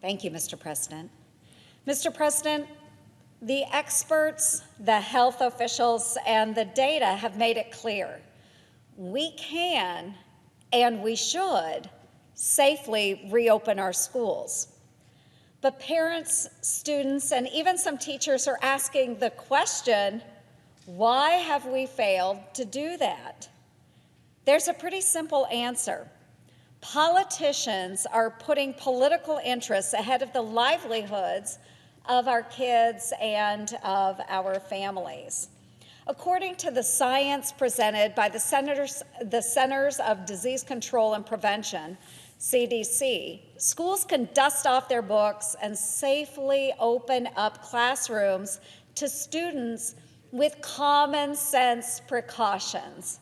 Thank you, Mr. President. Mr. President, the experts, the health officials, and the data have made it clear we can and we should safely reopen our schools. But parents, students, and even some teachers are asking the question, why have we failed to do that? There's a pretty simple answer. Politicians are putting political interests ahead of the livelihoods of our kids and of our families. According to the science presented by the Centers of Disease Control and Prevention, CDC, schools can dust off their books and safely open up classrooms to students with common sense precautions.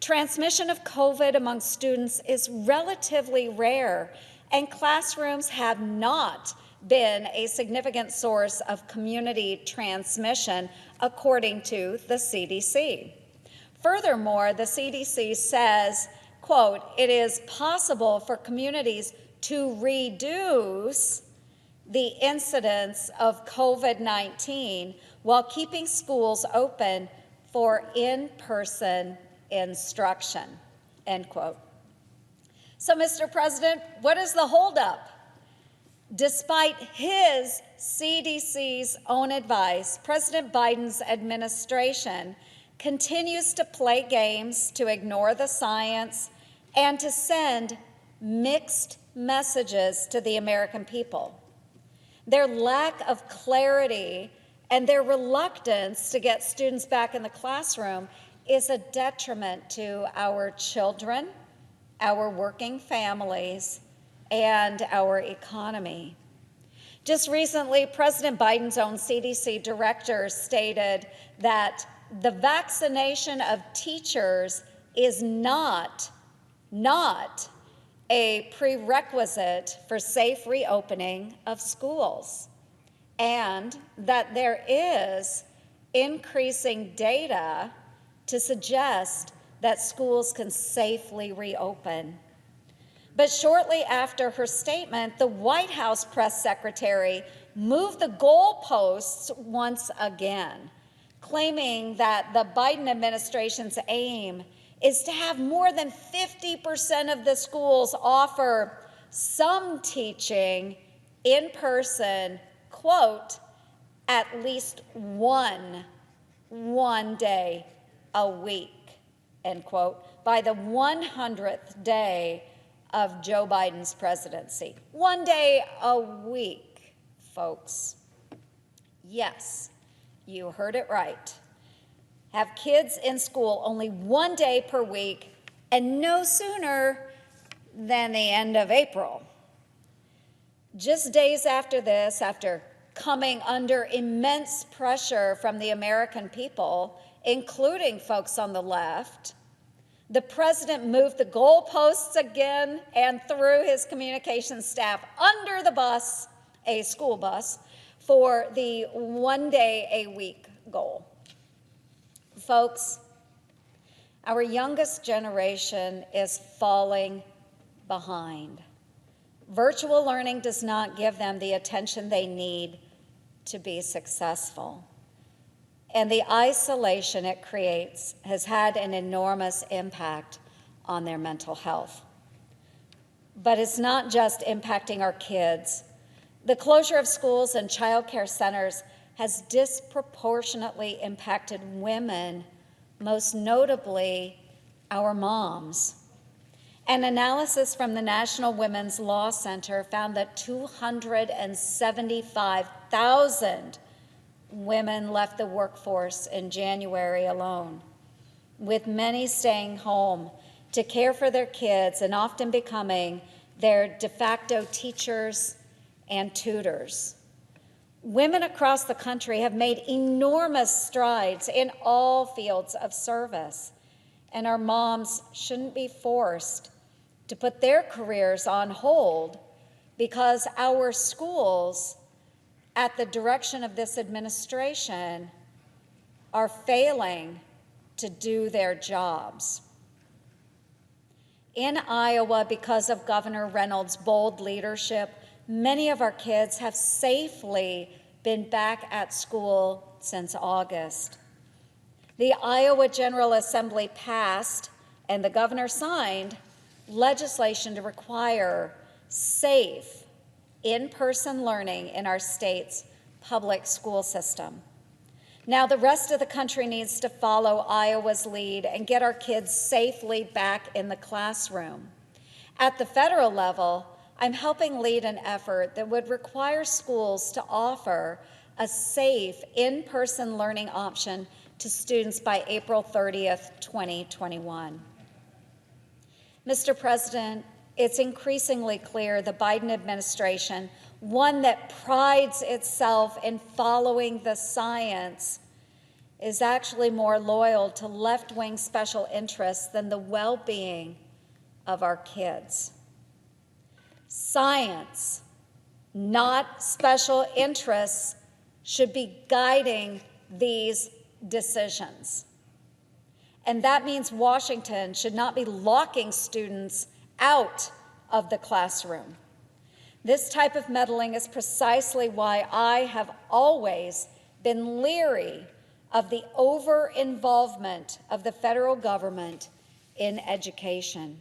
Transmission of COVID among students is relatively rare, and classrooms have not been a significant source of community transmission, according to the CDC. Furthermore, the CDC says, quote, it is possible for communities to reduce the incidence of COVID-19 while keeping schools open for in-person instruction, end quote. So, Mr. President, what is the holdup? Despite his CDC's own advice, President Biden's administration continues to play games, to ignore the science, and to send mixed messages to the American people. Their lack of clarity and their reluctance to get students back in the classroom is a detriment to our children, our working families, and our economy. Just recently, President Biden's own CDC director stated that the vaccination of teachers is not a prerequisite for safe reopening of schools, and that there is increasing data to suggest that schools can safely reopen. But shortly after her statement, the White House press secretary moved the goalposts once again, claiming that the Biden administration's aim is to have more than 50% of the schools offer some teaching in person, quote, at least one day a week, end quote, by the 100th day of Joe Biden's presidency. 1 day a week, folks. Yes, you heard it right. Have kids in school only 1 day per week, and no sooner than the end of April. Just days after this, after coming under immense pressure from the American people, including folks on the left, the president moved the goalposts again and threw his communications staff under the bus, a school bus, for the 1 day a week goal. Folks, our youngest generation is falling behind. Virtual learning does not give them the attention they need to be successful. And the isolation it creates has had an enormous impact on their mental health. But it's not just impacting our kids. The closure of schools and child care centers has disproportionately impacted women, most notably our moms. An analysis from the National Women's Law Center found that 275,000 women left the workforce in January alone, with many staying home to care for their kids and often becoming their de facto teachers and tutors. Women across the country have made enormous strides in all fields of service, and our moms shouldn't be forced to put their careers on hold because our schools, at the direction of this administration, are failing to do their jobs. In Iowa, because of Governor Reynolds' bold leadership, many of our kids have safely been back at school since August. The Iowa General Assembly passed, and the governor signed, legislation to require safe, in-person learning in our state's public school system. Now the rest of the country needs to follow Iowa's lead and get our kids safely back in the classroom. At the federal level, I'm helping lead an effort that would require schools to offer a safe in-person learning option to students by April 30th, 2021. Mr. President, it's increasingly clear the Biden administration, one that prides itself in following the science, is actually more loyal to left-wing special interests than the well-being of our kids. Science, not special interests, should be guiding these decisions. And that means Washington should not be locking students out of the classroom. This type of meddling is precisely why I have always been leery of the over-involvement of the federal government in education.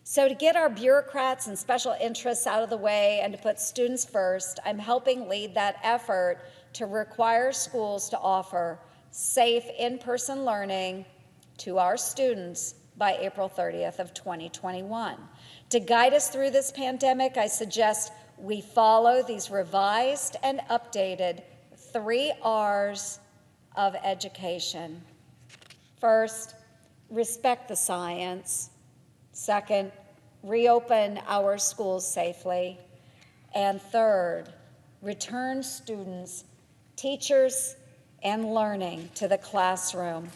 So to get our bureaucrats and special interests out of the way and to put students first, I'm helping lead that effort to require schools to offer safe in-person learning to our students by April 30th of 2021. To guide us through this pandemic, I suggest we follow these revised and updated 3 R's of education. First, respect the science. Second, reopen our schools safely. And third, return students, teachers, and learning to the classroom.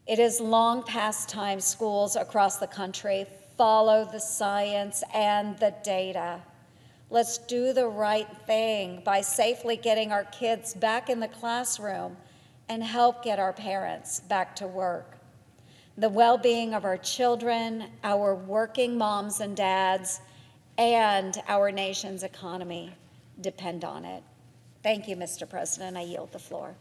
It is long past time schools across the country follow the science and the data. Let's do the right thing by safely getting our kids back in the classroom and help get our parents back to work. The well-being of our children, our working moms and dads, and our nation's economy depend on it. Thank you, Mr. President. I yield the floor.